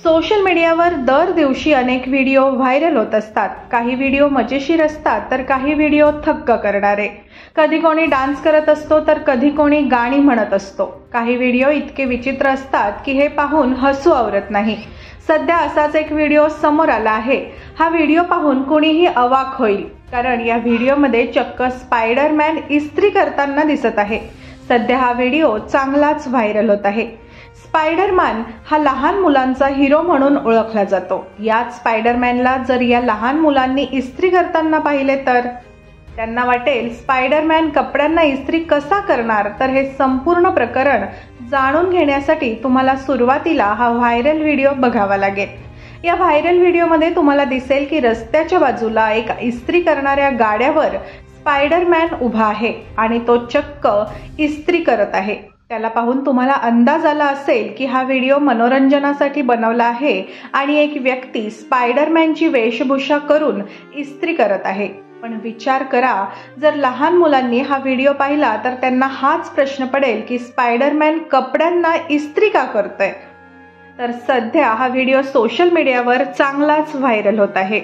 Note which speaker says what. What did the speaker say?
Speaker 1: Social मीडियावर दर दिवशी अनेक व्हिडिओ व्हायरल होत असतात। काही व्हिडिओ मजेशीर असतात तर काही व्हिडिओ थक्क करणारे। कधी कोणी डान्स करत असतो तर कधी कोणी गाणी म्हणत असतो। काही व्हिडिओ इतके विचित्र असतात की हे पाहून हसू आवरत नाही। सध्या असाच एक व्हिडिओ समोर आला आहे। हा व्हिडिओ पाहून कोणीही अवाक होईल, कारण या व्हिडिओमध्ये चक्क स्पायडरमॅन इस्त्री करताना दिसत आहे। सध्या हा व्हिडिओ चांगलाच व्हायरल होत आहे। स्पायडरमॅन हा लहान मुलांचा हिरो म्हणून ओळखला जातो। याच स्पायडरमॅनला जर या लहान मुलांनी इस्त्री करताना पाहिले तर त्यांना वाटेल स्पायडरमॅन कपड्यांना इस्त्री कसा करणार। तर हे संपूर्ण प्रकरण जाणून घेण्यासाठी तुम्हाला सुरुवातीला हा व्हायरल व्हिडिओ बघावा लागेल। या व्हायरल व्हिडिओमध्ये तुम्हाला दिसेल की रस्त्याच्या बाजूला एक इस्त्री करणाऱ्या गाड्यावर स्पायडरमॅन उभा आहे आणि तो चक्क इस्त्री करत आहे। त्याला पाहून तुम्हाला अंदाज आला असेल की हा व्हिडिओ मनोरंजनासाठी बनवला आहे आणि एक व्यक्ती स्पायडरमॅनची वेशभूषा करून इस्त्री करत आहे। पण विचार करा, जर लहान मुलांनी हा व्हिडिओ पाहिला तर त्यांना हाच प्रश्न पडेल की स्पायडरमॅन कपड्यांना इस्त्री का करतोय। तर सध्या हा व्हिडिओ सोशल मीडियावर चांगलाच व्हायरल होत आहे।